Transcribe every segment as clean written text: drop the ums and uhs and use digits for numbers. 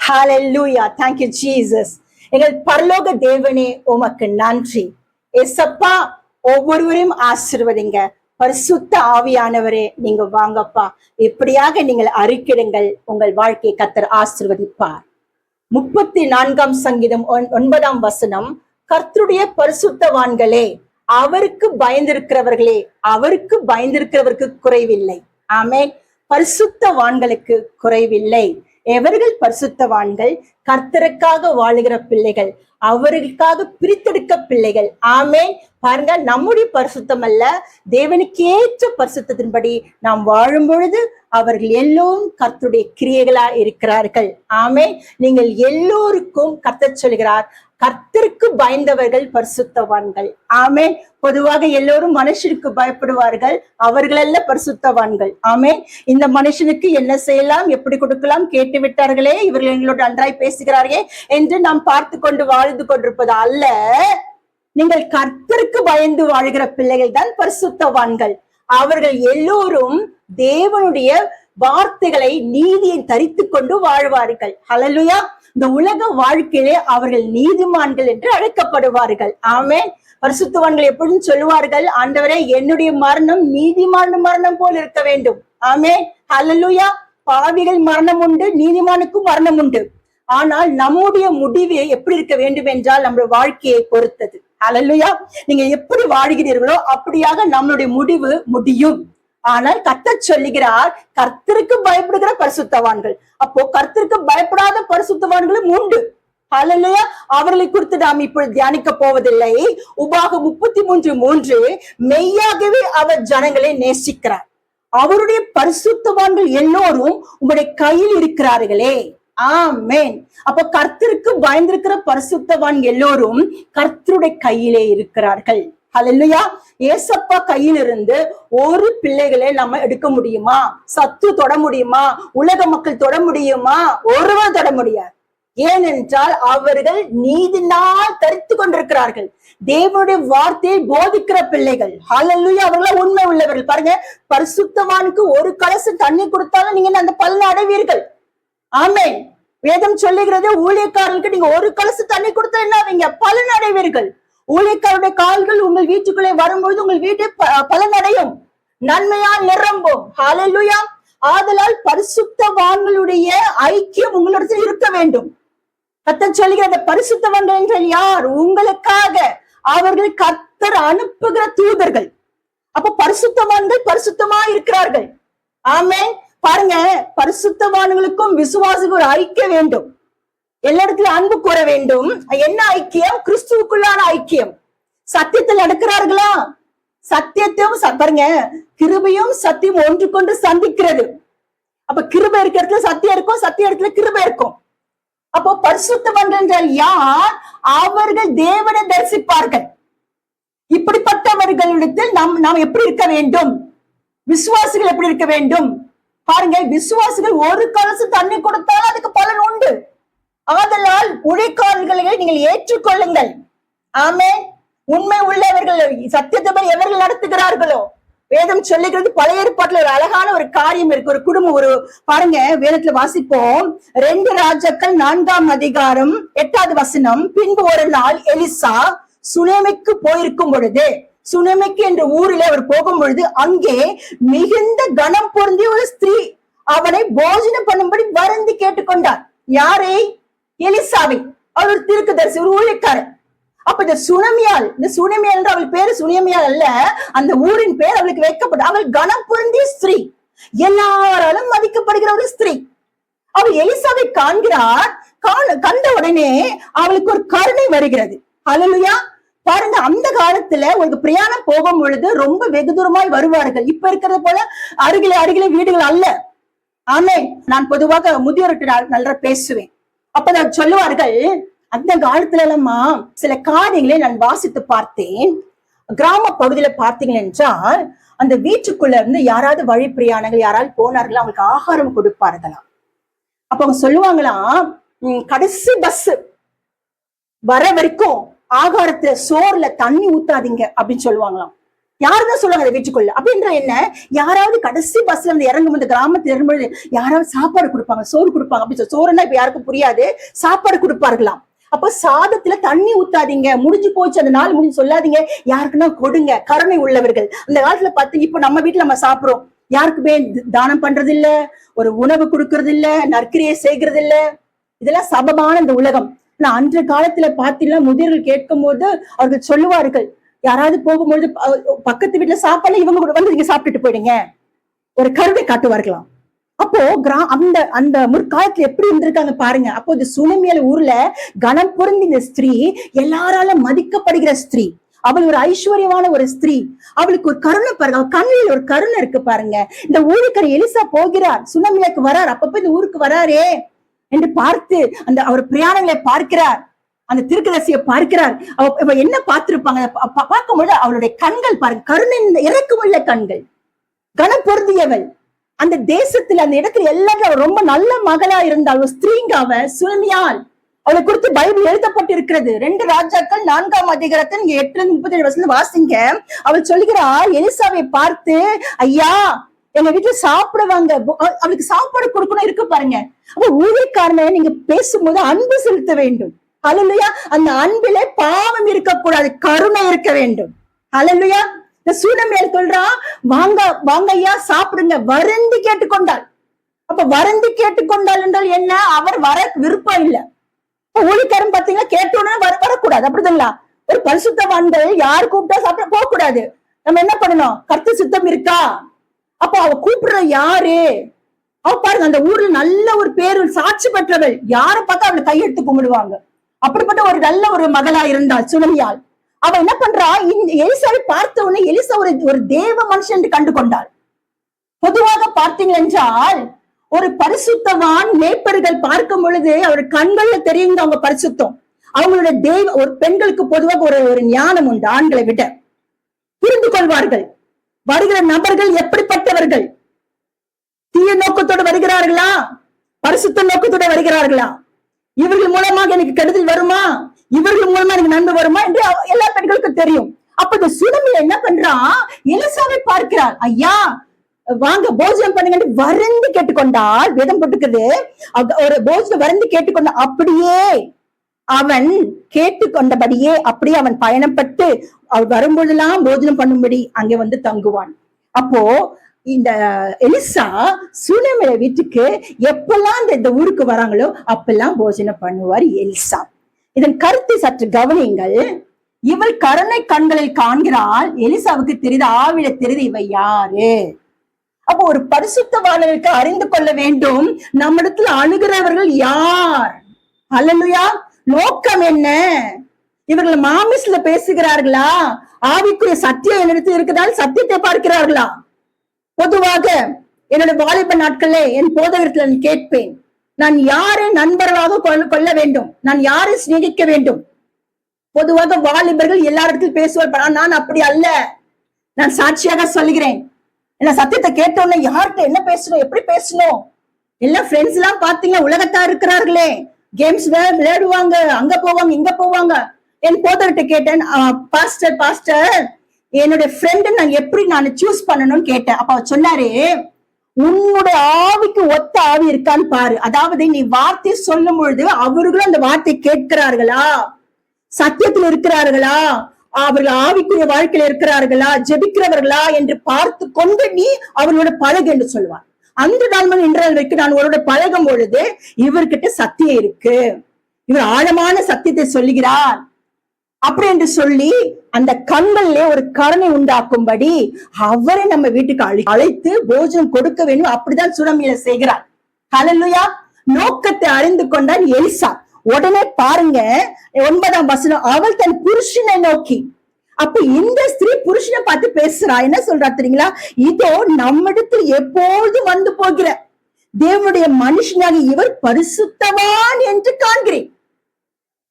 Hallelujah. Thank you Jesus. எங்கள் பரலோக தேவனே உமக்கு நன்றி. ஏசப்பா, ஒவ்வொருவரையும் ஆசீர்வதிங்க. பரிசுத்த ஆவியானவரே, நீங்க வாங்கப்பா. இப்படியாக நீங்கள் அறிக்கையிடுங்கள். உங்கள் வாழ்க்கையை கர்த்தர் ஆசீர்வதிப்பார். 34ஆம் சங்கீதம் 9ஆம் வசனம், கர்த்தருடைய பரிசுத்தவான்களே, அவருக்கு பயந்திருக்கிறவர்களே, அவருக்கு பயந்திருக்கிறவருக்கு குறைவில்லை. ஆமென். பரிசுத்தவான்களுக்கு குறைவில்லை. எவர்கள் பரிசுத்தவான்கள்? கர்த்தருக்காக வாழுகிற பிள்ளைகள், அவர்களுக்காக பிரித்தெடுக்க பிள்ளைகள். ஆமென். பாருங்க, நம்முடைய பரிசுத்தம் அல்ல, தேவனுக்கு ஏற்ற பரிசுத்தத்தின்படி நாம் வாழும் பொழுது அவர்கள் எல்லோரும் கர்த்தருடைய கிரியைகளா இருக்கிறார்கள். ஆமென். நீங்கள் எல்லோருக்கும் கர்த்தர் சொல்கிறார், கர்த்தருக்கு பயந்தவர்கள் பரிசுத்தவான்கள். ஆமென். பொதுவாக எல்லோரும் மனுஷனுக்கு பயப்படுவார்கள், அவர்களல்ல பரிசுத்தவான்கள். ஆமென். இந்த மனுஷனுக்கு என்ன செய்யலாம், எப்படி கொடுக்கலாம், கேட்டு விட்டார்களே, இவர்கள் எங்களோட நன்றாய் பேசுகிறார்களே என்று நாம் பார்த்து கொண்டு வாழ்ந்து கொண்டிருப்பது அல்ல. நீங்கள் கர்த்தருக்கு பயந்து வாழ்கிற பிள்ளைகள் தான் பரிசுத்தவான்கள். அவர்கள் எல்லோரும் தேவனுடைய வார்த்தைகளை, நீதியை தரித்து கொண்டு வாழ்வார்கள். ஹல்லேலூயா. இந்த உலக வாழ்க்கையிலே அவர்கள் நீதிமான்கள் என்று அழைக்கப்படுவார்கள். ஆமென். பரிசுத்தவான்கள் எப்படின்னு சொல்லுவார்கள், ஆண்டவரே, என்னுடைய மரணம் நீதிமான மரணம் போல் இருக்க வேண்டும். ஆமென். ஹல்லேலூயா. பாவிகள் மரணம் உண்டு, நீதிமானுக்கும் மரணம் உண்டு. ஆனால் நம்முடைய முடிவு எப்படி இருக்க வேண்டும் என்றால் நம்முடைய வாழ்க்கையை பொறுத்தது. ஹல்லேலூயா. நீங்க எப்படி வாழ்கிறீர்களோ அப்படியாக நம்மளுடைய முடிவு முடியும். ஆனால் கர்த்தர் சொல்லுகிறார், கர்த்தருக்கு பயப்படுகிற பரிசுத்தவான்கள். அப்போ கர்த்தருக்கு பயப்படாத பரிசுத்தவான்களும் உண்டு. ஹல்லேலூயா. அவர்களை குறித்து நாம் இப்பொழுது தியானிக்க போவதில்லை. உபாகம் 33:3, மெய்யாகவே அவர் ஜனங்களை நேசிக்கிறார், அவருடைய பரிசுத்தவான்கள் எல்லோரும் உங்களுடைய கையில் இருக்கிறார்களே. ஆமென். அப்ப கர்த்தருக்கு பயந்திருக்கிற பரிசுத்தவான் எல்லோரும் கர்த்தருடைய கையிலே இருக்கிறார்கள். ஹல்லேலூயா. ஏசப்பா கையிலிருந்து ஒரு பிள்ளைகளை நம்ம எடுக்க முடியுமா? சத்து தொட முடியுமா? உலக மக்கள் தொட முடியுமா? ஒருவர் தொட முடியாது. ஏனென்றால் அவர்கள் நீதினால் தரித்து கொண்டிருக்கிறார்கள், தேவனுடைய வார்த்தையை போதிக்கிற பிள்ளைகள். ஹல்லேலூயா. அவர்கள் உண்மை உள்ளவர்கள். பாருங்க, பரிசுத்தவானுக்கு ஒரு கலசு தண்ணி கொடுத்தாலும் நீங்க அந்த பலனை அடைவீர்கள். ஆமென். வேதம் சொல்லுகிறது, ஊழியக்காரர்களுக்கு நீங்க ஒரு கலசு தண்ணி கொடுத்தா என்ன ஆவீங்க? பலன் அடைவீர்கள். ஊழியக்காரருடைய கால்கள் உங்கள் வீட்டுக்குள்ளே வரும்பொழுது உங்கள் வீட்டை பலனடையும், நன்மையால் நிரம்பும். ஹல்லேலூயா. ஆதலால் பரிசுத்தவான்களுடைய ஐக்கியம் உங்களிடத்தில் இருக்க வேண்டும். கர்த்தர் சொல்லுகிற பரிசுத்தவான்கள் என்றால் யார்? உங்களுக்காக அவர்கள் கர்த்தர் அனுப்புகிற தூதர்கள். அப்ப பரிசுத்தவான்கள் பரிசுத்தமா இருக்கிறார்கள். ஆமென். பாருங்க, பரிசுத்தவான்களுக்கும் விசுவாசிக்கும் ஒரு ஐக்கியம் வேண்டும். எல்லா இடத்துலயும் அன்பு கூற வேண்டும். என்ன ஐக்கியம்? கிறிஸ்துவுக்குள்ளான ஐக்கியம். சத்தியத்தில் நடக்கிறார்களா? சத்தியத்தையும் பாருங்க, கிருபையும் சத்தியம் ஒன்று கொண்டு சந்திக்கிறது. அப்ப கிருபை இருக்கிற இடத்துல சத்தியம் இருக்கும், சத்திய இடத்துல கிருபை இருக்கும். அப்போ பரிசுத்தவான்கள் என்றால் யார்? அவர்கள் தேவனை தரிசிப்பார்கள். இப்படிப்பட்டவர்களிடத்தில் நாம் எப்படி இருக்க வேண்டும்? விசுவாசிகள் எப்படி இருக்க வேண்டும்? பாருங்க, விசுவாசிகள் ஒரு கலசு தண்ணி கொடுத்தாலும் அதுக்கு பலன் உண்டு. ஆதலால் உழைக்காரர்களை நீங்கள் ஏற்றுக்கொள்ளுங்கள். ஆமென். உண்மை உள்ளவர்கள், சத்தியத்தை எவர்கள் நடத்துகிறார்களோ, வேதம் சொல்லுகிறது. பழைய ஏற்பாட்டுல ஒரு அழகான ஒரு காரியம் இருக்கு. ஒரு குடும்பம், ஒரு பாருங்க, வேதத்துல வாசிப்போம். 2 ராஜாக்கள் 4ஆம் அதிகாரம் 8வது வசனம். பின்பு ஒரு நாள் எலிசா சுனேமிக்கு போயிருக்கும் பொழுது, சுனேமிக்கு என்ற ஊரில் அவர் போகும் பொழுது, அங்கே மிகுந்த கனம் பொருந்திய ஒரு ஸ்திரீ அவனை போஜனம் பண்ணும்படி வருந்தி கேட்டுக்கொண்டார். யாரை? எலிசாவை. அவர் ஒரு தீர்க்கதரிசி, ஒரு ஊழியக்காரர். அப்ப இந்த சுனமியால் என்ற அவள் பேரு சுனமியால் அல்ல, அந்த ஊரின் பேர் அவளுக்கு வைக்கப்பட்ட. அவள் கனம் பொருந்திய ஸ்திரீ, எல்லாராலும் மதிக்கப்படுகிற ஒரு ஸ்திரீ. அவள் எலிசாவை காண்கிறார். கண்ட உடனே அவளுக்கு ஒரு கருணை வருகிறது. ஹல்லேலூயா. பாருங்க, அந்த காலத்துல ஒரு பிரயாணம் போகும் பொழுது ரொம்ப வெகு தூரமாய் வருவார்கள். இப்ப இருக்கிறது போல அருகிலே வீடுகள் அல்ல. ஆமென். நான் பொதுவாக முதியோர்கிட்ட நல்லா பேசுவேன். அப்ப நான் சொல்லுவார்கள், அந்த காலத்துல எல்லாமா சில காரியங்களை நான் வாசித்து பார்த்தேன். கிராம பகுதியில பார்த்தீங்க என்றால், அந்த வீட்டுக்குள்ள இருந்து யாராவது வழி பிரயாணங்கள் யாராவது போனார்களா, அவங்களுக்கு ஆகாரம் கொடுப்பார்களாம். அப்ப அவங்க சொல்லுவாங்களாம், கடைசி பஸ் வர வரைக்கும் ஆகாரத்துல சோறுல தண்ணி ஊத்தாதீங்க அப்படின்னு சொல்லுவாங்களாம். யாருதான் சொல்லுவாங்க அதை வீட்டுக்குள்ள அப்படின்ற என்ன, யாராவது கடைசி பஸ்ல இருந்து இறங்கும்போது, கிராமத்துல இறங்கும்போது யாராவது சாப்பாடு கொடுப்பாங்க, சோறு கொடுப்பாங்க. அப்படி சோறுன்னா இப்ப யாருக்கும் புரியாது, சாப்பாடு கொடுப்பார்களாம். அப்ப சாதத்துல தண்ணி ஊத்தாதீங்க, முடிஞ்சு போச்சு அந்த நாள் முடிஞ்சு சொல்லாதீங்க, யாருக்குன்னா கொடுங்க, கருணை உள்ளவர்கள். அந்த காலத்துல பாத்தீங்க, இப்ப நம்ம வீட்டுல நம்ம சாப்பிடுறோம், யாருக்குமே தானம் பண்றது இல்ல, ஒரு உணவு கொடுக்கறது இல்ல, நற்கிரியை செய்கிறது இல்ல. இதெல்லாம் சபமான இந்த உலகம். ஆனா அன்ற காலத்துல பாத்தீங்கன்னா முதியவர்கள் கேட்கும் போது அவர்கள் சொல்லுவார்கள், யாராவது போகும்பொழுது பக்கத்து வீட்டுல சாப்பாடு இவங்க கூட வந்து நீங்க சாப்பிட்டுட்டு போயிடுங்க, ஒரு கருணை காட்டுவார்களாம். அப்போ அந்த அந்த முற்காலத்துல எப்படி இருந்திருக்காங்க பாருங்க. அப்போ இந்த சுனமியல் ஊர்ல கனம் பொருந்தி இந்த ஸ்திரீ எல்லாரால மதிக்கப்படுகிற ஸ்திரீ, அவள் ஒரு ஐஸ்வர்யமான ஒரு ஸ்திரீ, அவளுக்கு ஒரு கருணை பாருங்க, அவள் கண்ணில் ஒரு கருணை இருக்கு பாருங்க. இந்த ஊருக்கர் எலிசா போகிறார், சுனமியலுக்கு வரார், அப்பப்ப இந்த ஊருக்கு வராரே என்று பார்த்து அந்த அவர் பிரயாணங்களை பார்க்கிறார், அந்த தீர்க்கதரிசியை பார்க்கிறார். அவ என்ன பார்த்திருப்பாங்க பார்க்கும்போது அவளுடைய கண்கள் பாருங்க, கருணை இறக்கமுள்ள கண்கள், கனம் பொருந்தியவள். அந்த தேசத்துல அந்த இடத்துல எல்லாரும் ரொம்ப நல்ல மகளா இருந்தாள், ஒரு ஸ்திரீங்க அவ, சுனமியால். அவளை குறித்து பைபிள் எழுதப்பட்டிருக்கிறது. 2 ராஜாக்கள் 4ஆம் அதிகாரத்தில் 8-37 வாசிங்க. அவள் சொல்கிறா, எலிசாவை பார்த்து, ஐயா எங்க வீட்டுல சாப்பிடுவாங்க, அவளுக்கு சாப்பாடு கொடுக்கணும் இருக்கு பாருங்க. அப்ப ஊழியக்காரனை நீங்க பேசும்போது அன்பு செலுத்த வேண்டும். ஹல்லேலூயா. அந்த அன்பிலே பாவம் இருக்கக்கூடாது, கருணை இருக்க வேண்டும். ஹல்லேலூயா. இந்த சூனமியல் சொல்றா, வாங்க வாங்க ஐயா சாப்பிடுங்க, வருந்தி கேட்டுக்கொண்டாள். அப்ப வருந்தி கேட்டுக்கொண்டாள் என்றால் என்ன, அவர் வர விருப்பம் இல்லை. ஊழியக்காரன் பாத்தீங்கன்னா கேட்டோன்னு வரக்கூடாது, அப்படிதுங்களா? ஒரு பரிசுத்தவான்கள் யார் கூப்பிட்டா சாப்பிட போக கூடாது. நம்ம என்ன பண்ணணும், கர்த்தர் சித்தம் இருக்கா, அப்ப அவ கூப்பிடுற யாரு, அவ பாருங்க அந்த ஊர்ல நல்ல ஒரு பேரு சாட்சி பெற்றவள், யாரை பார்த்தா அவளை கையெடுத்து கும்பிடுவாங்க. அப்படிப்பட்ட ஒரு நல்ல ஒரு மகளா இருந்தாள் சுனமியால். அவ என்ன பண்றா, எலிசாவை பார்த்த உடனே எலிசா ஒரு தேவ மனுஷன் என்று கண்டு கொண்டாள். பொதுவாக பார்த்தீங்க என்றால் ஒரு பரிசுத்தவான் மேய்ப்பர்கள் பார்க்கும் பொழுது அவர் கண்கள்ல தெரியுங்க அவங்க பரிசுத்தம். அவங்களுடைய ஒரு பெண்களுக்கு பொதுவாக ஒரு ஞானம் உண்டு, ஆண்களை விட புரிந்து கொள்வார்கள் வருகிற நபர்கள் எப்படிப்பட்டவர்கள், தீய நோக்கத்தோடு வருகிறார்களா, பரிசுத்த நோக்கத்தோடு வருகிறார்களா, இவர்கள் மூலமாக எனக்கு கெடுதல் வருமா, இவர்கள் மூலமா எனக்கு நன்மை வருமா என்று எல்லா பெண்களுக்கும் தெரியும். அப்ப இந்த சுனமியில என்ன பண்றான், எலிசாவை பார்க்கிறார், ஐயா வாங்க போஜனம் பண்ணுங்க வருந்தி கேட்டுக்கொண்டால், வேதம் போட்டுக்குது ஒரு போஜனம் வருந்தி கேட்டுக்கொண்ட, அப்படியே அவன் கேட்டுக்கொண்டபடியே அப்படியே அவன் பயணப்பட்டு அவள் வரும்பொழுதெல்லாம் போஜனம் பண்ணும்படி அங்கே வந்து தங்குவான். அப்போ இந்த எலிசா சுனமில வீட்டுக்கு எப்பெல்லாம் இந்த ஊருக்கு வராங்களோ அப்பெல்லாம் போஜனம் பண்ணுவார் எலிசா. இதன் கருத்தை சற்று கவனியுங்கள். இவள் கருணை கண்களில் காண்கிறாள், எலிசாவுக்கு தெரியுது, ஆவில தெரியுது இவ யாரு. அப்போ ஒரு பரிசுத்தவாளருக்கு அறிந்து கொள்ள வேண்டும் நம்மிடத்துல அணுகிறவர்கள் யார். அல்லேலூயா. நோக்கம் என்ன, இவர்கள் மாமிஸ்ல பேசுகிறார்களா, ஆவிக்குரிய சத்தியம் என்னிடத்தில் இருக்கிறதால் சத்தியத்தை பார்க்கிறார்களா. பொதுவாக என்னோட வாலிப நாட்களே என் போதகத்துல நான் கேட்பேன், நான் யாரை நண்பர்களாக கொள்ள வேண்டும், நான் யாரை சிநேகிக்க வேண்டும். பொதுவாக வாலிபர்கள் எல்லா இடத்திலும் பேசுவார், நான் அப்படி அல்ல. நான் சாட்சியாக சொல்லுகிறேன், என்ன சத்தியத்தை கேட்டோன்னு யார்கிட்ட என்ன பேசணும், எப்படி பேசணும். எல்லாம் ஃப்ரெண்ட்ஸ் எல்லாம் பாத்தீங்க உலகத்தா இருக்கிறார்களே, கேம்ஸ் விளையாடுவாங்க, அங்க போவாங்க இங்க போவாங்க. என் போதர்கிட்ட கேட்டேன், பாஸ்டர் என்னுடைய ஃப்ரெண்டு நான் எப்படி நான் சூஸ் பண்ணணும்னு கேட்டேன். அப்ப அவர் சொன்னாரு, உன்னுடைய ஆவிக்கு ஒத்த ஆவி இருக்கான்னு பாரு. அதாவது நீ வார்த்தை சொல்லும் பொழுது அவர்களும் அந்த வார்த்தை கேட்கிறார்களா, சத்தியத்தில் இருக்கிறார்களா, அவர்கள் ஆவிக்குரிய வாழ்க்கையில இருக்கிறார்களா, ஜெபிக்கிறவர்களா என்று பார்த்து கொண்டு நீ அவர்களோட பழகு என்று சொல்லுவார். அந்த நாள் இன்றைய வரைக்கும் நான் அவரோட பழகும் பொழுது இவர்கிட்ட சத்தியம் இருக்கு, இவர் ஆழமான சத்தியத்தை சொல்லுகிறார் அப்படி என்று சொல்லி அந்த கண்களிலே ஒரு கருணை உண்டாக்கும்படி அவரை நம்ம வீட்டுக்கு அழைத்து போஜனம் கொடுக்க வேண்டும். அப்படிதான் சுனமியில செய்கிறார். ஹல்லேலூயா. நோக்கத்தை அறிந்து கொண்டான் எலிசா. உடனே பாருங்க 9ஆம் வசனம், அவள் தன் புருஷனை நோக்கி. அப்ப இந்த ஸ்திரீ புருஷனை பார்த்து பேசுறா, என்ன சொல்றா தெரியுங்களா, இதோ நம்மிடத்தில் எப்போதும் வந்து போகிற தேவனுடைய மனுஷனாக இவர் பரிசுத்தவான் என்று காண்கிறேன்.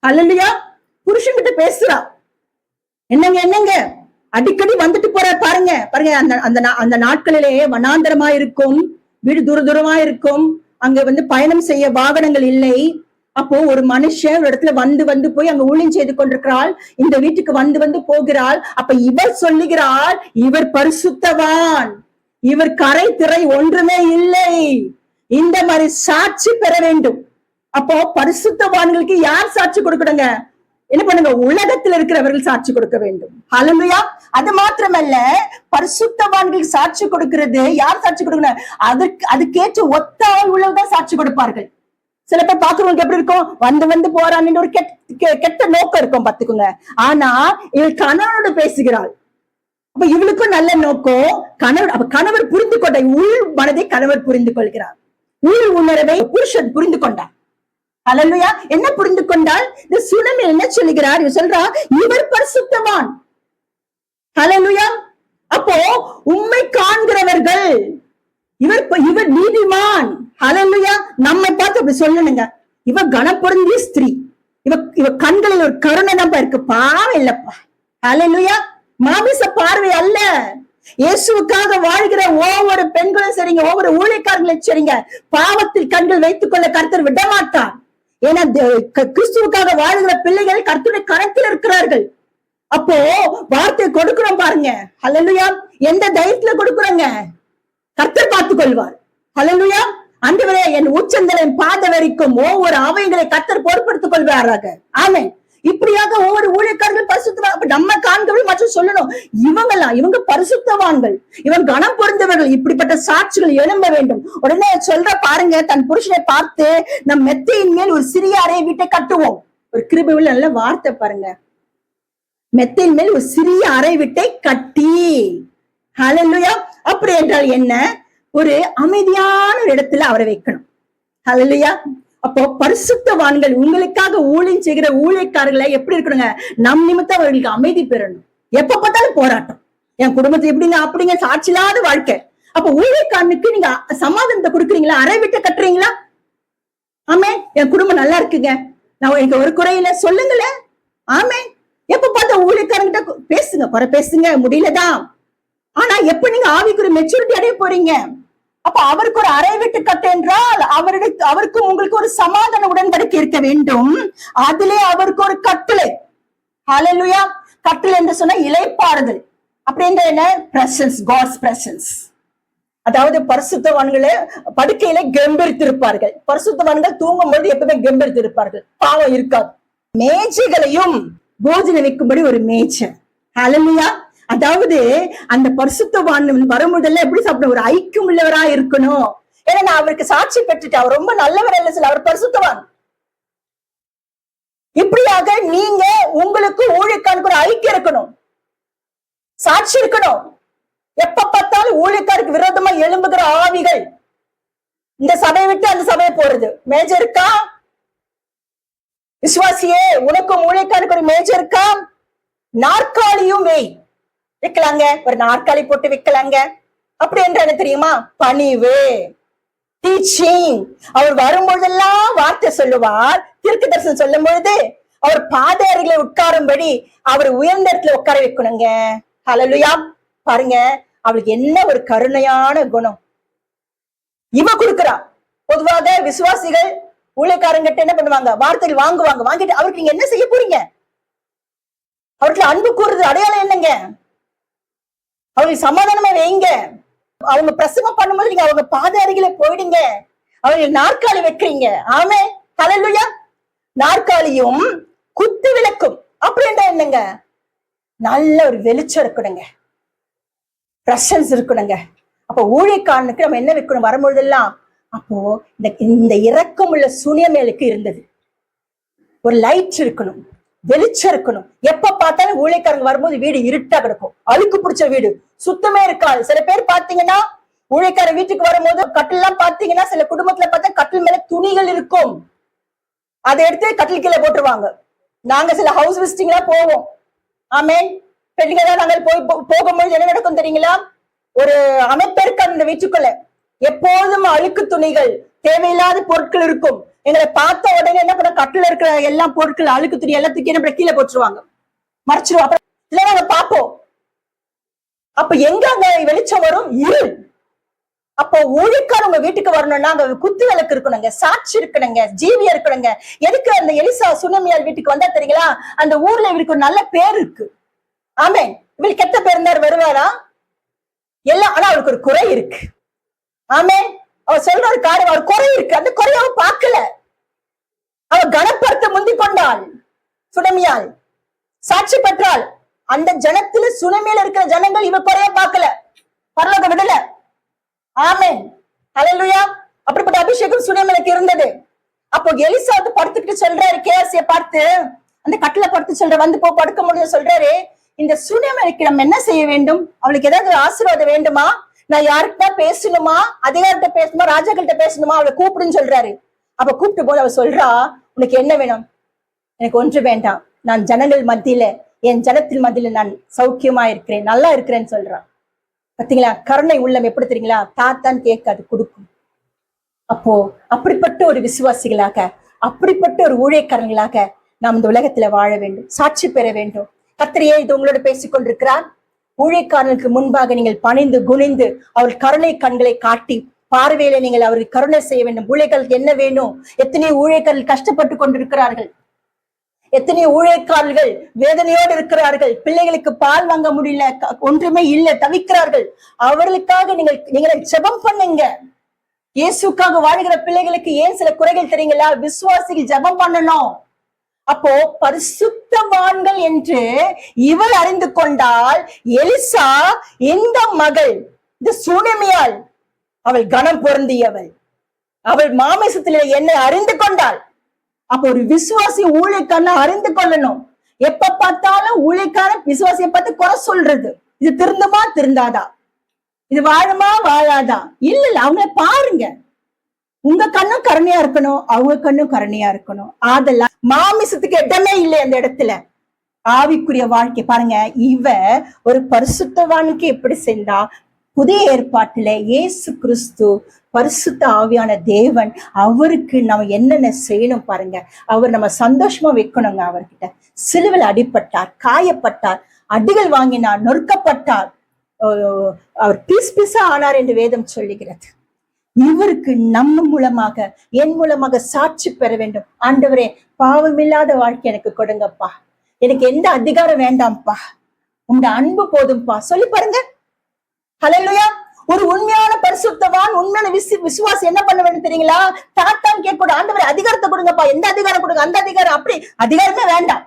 அல்லேலூயா. புருஷன் கிட்ட பேசுறா, என்னங்க அடிக்கடி வந்துட்டு போற பாருங்க அந்த நாட்களிலே வனாந்தரமா இருக்கும், வீடு தூரமா இருக்கும், அங்க வந்து பயணம் செய்ய வாகனங்கள் இல்லை, அப்போ ஒரு மனுஷன் ஒரு இடத்துல வந்து போய் அங்க ஊழியம் செய்து கொண்டிருக்கிறாள், இந்த வீட்டுக்கு வந்து போகிறாள். அப்ப இவர் சொல்லுகிறாள், இவர் பரிசுத்தவான், இவர் கரை திரை ஒன்றுமே இல்லை. இந்த மாதிரி சாட்சி பெற வேண்டும். அப்போ பரிசுத்தவான்களுக்கு யார் சாட்சி கொடுக்கணுங்க? என்ன பண்ணுங்க? உலகத்தில் இருக்கிறவர்கள் சாட்சி கொடுக்க வேண்டும். ஹல்லேலூயா. அது மாத்திரமல்ல, பரிசுத்தவான்களுக்கு சாட்சி கொடுக்கிறது யார் சாட்சி கொடுக்கணும்? அதுக்கேற்ற ஒத்த உள்ளவர்கள் சாட்சி கொடுப்பார்கள். சில பேர் பாக்குறவங்களுக்கு எப்படி இருக்கும்? வந்து போறான்னு ஒரு கெட்ட நோக்கம் இருக்கும், பாத்துக்கோங்க. ஆனா இவள் கணவனோடு பேசுகிறாள். அப்ப இவளுக்கும் நல்ல நோக்கம். கணவர் புரிந்து கொண்ட உள் மனதை கணவர் புரிந்து கொள்கிறார். உள் உணர்வை புருஷன் புரிந்து கொண்டார். ஹல்லேலூயா. என்ன புரிந்து கொண்டால்? இந்த சுனமி என்ன சொல்லுகிறார்? இவர் சொல்றா, இவர் பரிசுத்தவான். ஹல்லேலூயா. அப்போ உண்மை காண்கிறவர்கள், இவர் நீதிமான். ஹல்லேலூயா. நம்மை பார்த்து அப்படி சொல்லணுங்க. இவ கனப்பொருந்திய ஸ்திரீ, இவ கண்களில் ஒரு கருணை நம்ப இருக்கு, பாவம் இல்லப்பா. ஹல்லேலூயா. மாமிச பார்வை அல்ல. இயேசுவுக்காக வாழ்கிற ஒவ்வொரு பெண்களும் சரிங்க, ஒவ்வொரு ஊழியக்காரர்களும் சரிங்க, பாவத்தில் கண்கள் வைத்துக் கொள்ள கர்த்தர் விட மாட்டார். ஏன்னா கிறிஸ்துவுக்காக வாழ்கிற பிள்ளைகள் கர்த்தருடைய கரத்தில் இருக்கிறார்கள். அப்போ வார்த்தை கொடுக்கிறோம் பாருங்க. ஹல்லேலூயா. எந்த தைரியத்துல கொடுக்குறோங்க? கர்த்தர் பார்த்துக் கொள்வார். ஹல்லேலூயா. ஆண்டவரே, என் உச்சந்தலின் பாத வரைக்கும் ஒவ்வொரு அவயங்களை கர்த்தர் பொறுப்படுத்திக் கொள்வாராக. ஆமென். இப்படியாக ஒவ்வொரு ஊழியக்காரர்கள் பரிசுத்தவான். நம்ம காண்கிறவர்கள் மற்றும் சொல்லணும், இவங்க பரிசுத்தவான்கள், இவன் கனம் பொருந்தவர்கள். இப்படிப்பட்ட சாட்சிகள் எழும்ப வேண்டும். உடனே சொல்ற பாருங்க, தன் புருஷனை பார்த்து, நம் மெத்தையின் மேல் ஒரு சிறிய அறை வீட்டை கட்டுவோம். ஒரு கிருபையுள்ள நல்ல வார்த்தை பாருங்க. மெத்தையின் மேல் ஒரு சிறிய அறை வீட்டை கட்டி. ஹல்லேலூயா. அப்படி என்றால் என்ன? ஒரு அமைதியான ஒரு இடத்துல அவரை வைக்கணும். ஹல்லேலூயா. அப்போ பரிசுத்தவான்கள், உங்களுக்காக ஊழியம் செய்கிற ஊழியக்காரர்களை எப்படி இருக்கணுங்க? நம் நிமித்தம் அவர்களுக்கு அமைதி பெறணும். எப்ப பார்த்தாலும் போராட்டம், என் குடும்பத்தை எப்படிங்க அப்படிங்க, சாட்சி இல்லாத வாழ்க்கை. அப்ப ஊழியக்காரனுக்கு நீங்க சமாதானத்தை கொடுக்குறீங்களா? அறை விட்டு கட்டுறீங்களா? ஆமே, என் குடும்பம் நல்லா இருக்குங்க, நான் எனக்கு ஒரு குறையில சொல்லுங்களேன். ஆமே. எப்ப பார்த்தா ஊழியக்காரங்கிட்ட பேசுங்க, குறை பேசுங்க, முடியலதான். ஆனா எப்ப நீங்க ஆவிக்குரிய மெச்சூரிட்டி அடைய போறீங்க? அப்ப அவருக்கு ஒரு அறை விட்டு கட்டு என்றால் அவருக்கும் உங்களுக்கு ஒரு சமாதான உடன்படிக்கை இருக்க வேண்டும். அதிலே அவருக்கு ஒரு கட்டளை. ஹல்லேலூயா. கட்டளை என்று சொன்னா இளைப்பாறுதல். அப்படின்ற என்ன? Presence, God's presence. அதாவது பரிசுத்தவான்களே படுக்கையில கம்பீரித்திருப்பார்கள். பரிசுத்தவான்கள் தூங்கும் பொழுது எப்பவுமே கம்பீரித்திருப்பார்கள், பாவம் இருக்காது. மேஜைகளையும் போஜனம் வைக்கும்படி ஒரு மேஜை. ஹல்லேலூயா. அதாவது அந்த பரிசுத்தவான் வரும்போதெல்லாம் எப்படி சாப்பிடணும்? ஒரு ஐக்கியம் உள்ளவரா இருக்கணும். ஏன்னா நான் அவருக்கு சாட்சி பெற்றுட்டேன், அவர் ரொம்ப நல்லவர் அல்ல, சொல்ல அவர் பரிசுத்தவான். இப்படியாக நீங்க உங்களுக்கு ஊழியக்காருக்கு ஒரு ஐக்கியம் இருக்கணும், சாட்சி இருக்கணும். எப்ப பார்த்தாலும் ஊழியக்காருக்கு விரோதமா எழும்புகிற ஆவிகள் இந்த சபையை விட்டு அந்த சபையை போறது. மேஜர் இருக்கா? விசுவாசியே, உனக்கும் ஊழியக்காருக்கு ஒரு மேஜர் இருக்கா? நாற்காலியும் வைக்கலாங்க, ஒரு நாற்காலி போட்டு வைக்கலாங்க. அப்படி என்ற என்ன தெரியுமா? பணிவு, டீச்சிங். அவர் வரும்பொழுதெல்லாம் வார்த்தை சொல்லுவார். தீர்க்க தரிசனம் சொல்லும் பொழுது அவர் பாத அருகில உட்காரும்படி அவர் உயர்ந்த இடத்துல உட்கார வைக்கணுங்க. ஹல்லேலூயா. பாருங்க, அவளுக்கு என்ன ஒரு கருணையான குணம் இவ கொடுக்கிறா. பொதுவாக விசுவாசிகள் ஊழியக்காரங்கிட்ட என்ன பண்ணுவாங்க? வார்த்தைகள் வாங்குவாங்க. வாங்கிட்டு அவருக்கு நீங்க என்ன செய்ய போறீங்க? அவருக்கு அன்பு கூறுறது அடையாளம் என்னங்க? அவங்களுக்கு சமாதானமா வைங்க. அவங்க பிரசங்கம் பண்ணும்போது நீங்க அவங்க பாத அருகில போயிடுங்க. அவங்களுக்கு நாற்காலி வைக்கிறீங்க. ஆமே. ஹல்லேலூயா. நாற்காலியும் குத்து விளக்கும். அப்படின்றா என்னங்க? நல்ல ஒரு வெளிச்சம் இருக்கணுங்க, பிரசன்ஸ் இருக்கணுங்க. அப்ப ஊழியக்காரனுக்கு நம்ம என்ன வைக்கணும் வரும்பொழுதெல்லாம்? அப்போ இந்த இரக்கம் உள்ள சுனியமேலுக்கு இருந்தது, ஒரு லைட் இருக்கணும், வெளிச்சம் இருக்கணும். எப்ப பார்த்தாலும் ஊழியக்காரங்க வரும்போது வீடு இருட்டா கிடக்கும், அழுக்கு பிடிச்ச வீடு, சுத்தமே இருக்காது. சில பேர் பாத்தீங்கன்னா ஊழியக்கார வீட்டுக்கு வரும்போது கட்டில் எல்லாம் பாத்தீங்கன்னா, சில குடும்பத்துல பார்த்தா கட்டில் மேல துணிகள் இருக்கும், அதை எடுத்து கட்டில் கீழே போட்டுருவாங்க. நாங்க சில ஹவுஸ் விசிட்டிங் எல்லாம் போவோம். ஆமே. பெண்கள் தான் நாங்கள் போகும்போது என்ன நடக்கும் தெரியுங்களா? ஒரு அமைப்பு இருக்கு அந்த வீட்டுக்குள்ள, எப்போதும் அழுக்கு துணிகள், தேவையில்லாத பொருட்கள் இருக்கும். எங்களை பார்த்த உடனே என்ன பண்ண, கட்டில இருக்கிற எல்லா பொருட்கள், அழுக்கு துணி எல்லாம் தூக்கி நம்ம கீழே போட்டுருவாங்க, மறைச்சிருவாங்க. இல்ல நாங்க பார்ப்போம். அப்ப எங்க அங்க வெளிச்சம் வரும்? இருள். அப்போ ஊழியக்காரர் உங்க வீட்டுக்கு வரணும்னா அங்க குத்து விளக்கு இருக்கணுங்க, சாட்சி இருக்கணுங்க, ஜீவியம் இருக்கணுங்க. எதுக்கு அந்த எலிசா சுனமியால் வீட்டுக்கு வந்தா தெரியுங்களா? அந்த ஊர்ல இவருக்கு ஒரு நல்ல பேர் இருக்கு. ஆமென். இவருக்கு கெட்ட பேர் இருந்தார் வருவாரா? எல்லாம். ஆனா அவருக்கு ஒரு குறை இருக்கு. ஆமென். அவர் சொல்ற ஒரு காரியம், அவர் குறை இருக்கு. அந்த குறைய அவ பார்க்கல. அவர் கனப்படுத்த முந்திக் கொண்டாள். சுனமியால் சாட்சி பெற்றாள். அந்த ஜனத்துல சுனமியில இருக்கிற ஜனங்கள் இவ குறைய பார்க்கல, பரலோக விடல. ஆமென். ஹல்லேலூயா. அப்படிப்பட்ட அபிஷேகம் சுனமிலுக்கு இருந்தது. அப்போ எலிசா வந்து படுத்துக்கிட்டு சொல்றாரு, கேசிய பார்த்து, அந்த கட்டில படுத்து சொல்ற, வந்து போ படுக்க முடியும் சொல்றாரு. இந்த சுனமிலுக்கு நம்ம என்ன செய்ய வேண்டும்? அவளுக்கு ஏதாவது ஆசீர்வாதம் வேண்டுமா? நான் யாருக்கிட்ட பேசணுமா? அதிகாரிட்ட பேசணுமா? ராஜாக்கள்கிட்ட பேசணுமா? அவளை கூப்பிடுன்னு சொல்றாரு. அப்ப கூப்பிட்டு போது அவ சொல்றா, உனக்கு என்ன வேணும்? எனக்கு ஒன்று வேண்டாம், நான் ஜனங்கள் மத்தியில, என் ஜனத்தின் மத்தியில நான் சௌக்கியமா இருக்கிறேன், நல்லா இருக்கிறேன்னு சொல்றான். பாத்தீங்களா? கருணை உள்ளம் எப்படி தெரியுங்களா? தாத்தான் கேட்காது, கொடுக்கும். அப்போ அப்படிப்பட்ட ஒரு விசுவாசிகளாக, அப்படிப்பட்ட ஒரு ஊழியக்காரர்களாக நாம் இந்த உலகத்துல வாழ வேண்டும், சாட்சி பெற வேண்டும். கர்த்தர் இது உங்களோட பேசிக் கொண்டிருக்கிறார். ஊழியக்காரனுக்கு முன்பாக நீங்கள் பணிந்து குனிந்து அவர் கருணை கண்களை காட்டி பார்வையில நீங்கள் அவருக்கு கருணை செய்ய வேண்டும். ஊழியர்களுக்கு என்ன வேணும்? எத்தனை ஊழியக்காரர்கள் கஷ்டப்பட்டு கொண்டிருக்கிறார்கள், எத்தனை ஊழியக்காரர்கள் வேதனையோடு இருக்கிறார்கள், பிள்ளைகளுக்கு பால் வாங்க முடியல, ஒன்றுமே இல்ல, தவிக்கிறார்கள். அவர்களுக்காக நீங்க ஜெபம் பண்ணுங்க. இயேசுக்காக வாழ்கிற பிள்ளைகளுக்கு ஏன் சில குறைகள் தெரியுங்களா? விசுவாசிகள் ஜெபம் பண்ணணும். அப்போ பரிசுத்தவான்கள் என்று இவள் அறிந்து கொண்டால், எலிசா இந்த மகள், இந்த சுனமியால் அவள் கனம் பொருந்தியவள், அவள் மாமிசத்திலே என்ன அறிந்து கொண்டாள். அப்ப ஒரு விசுவாசி ஊழியக்காரனை அறிந்து கொள்ளணும். எப்ப பார்த்தாலும் ஊழியக்காரன் விசுவாசியை பார்த்து குறை சொல்றது, இது திருந்துமா திருந்தாதா, இது வாழுமா வாழாதா, இல்ல அவங்கள பாருங்க. உங்க கண்ணும் கருணையா இருக்கணும், அவங்க கண்ணும் கருணையா இருக்கணும். அதெல்லாம் மாமிசத்துக்கு இடமே இல்லை அந்த இடத்துல. ஆவிக்குரிய வாழ்க்கை பாருங்க. இவ ஒரு பரிசுத்தவானுக்கு எப்படி செஞ்சா, புதிய ஏற்பாட்டுல இயேசு கிறிஸ்து பரிசுத்த ஆவியான தேவன், அவருக்கு நம்ம என்னென்ன செய்யணும் பாருங்க. அவர் நம்ம சந்தோஷமா வைக்கணுங்க. அவர்கிட்ட சிலுவையில் அடிபட்டார், காயப்பட்டார், அடிகள் வாங்கினார், நொறுக்கப்பட்டார், அவர் பீஸ் பீஸா ஆனார் என்று வேதம் சொல்லுகிறது. இவருக்கு நம்ம மூலமாக, என் மூலமாக சாட்சி பெற வேண்டும். ஆண்டவரே, பாவமில்லாத வாழ்க்கை எனக்கு கொடுங்கப்பா, எனக்கு எந்த அதிகாரம் வேண்டாம்ப்பா, உங்க அன்பு போதும்பா சொல்லி பாருங்க. ஹல்லேலூயா. ஒரு உண்மையான பரிசுத்தவான், உண்மையான விசுவாசி என்ன பண்ண வேண்டும் தெரியுங்களா? தாத்தான் கேட்கக்கூடாது, ஆண்டவரே அதிகாரத்தை கொடுங்கப்பா, எந்த அதிகாரம் கொடுங்க, அந்த அதிகாரம், அப்படி அதிகாரமே வேண்டாம்.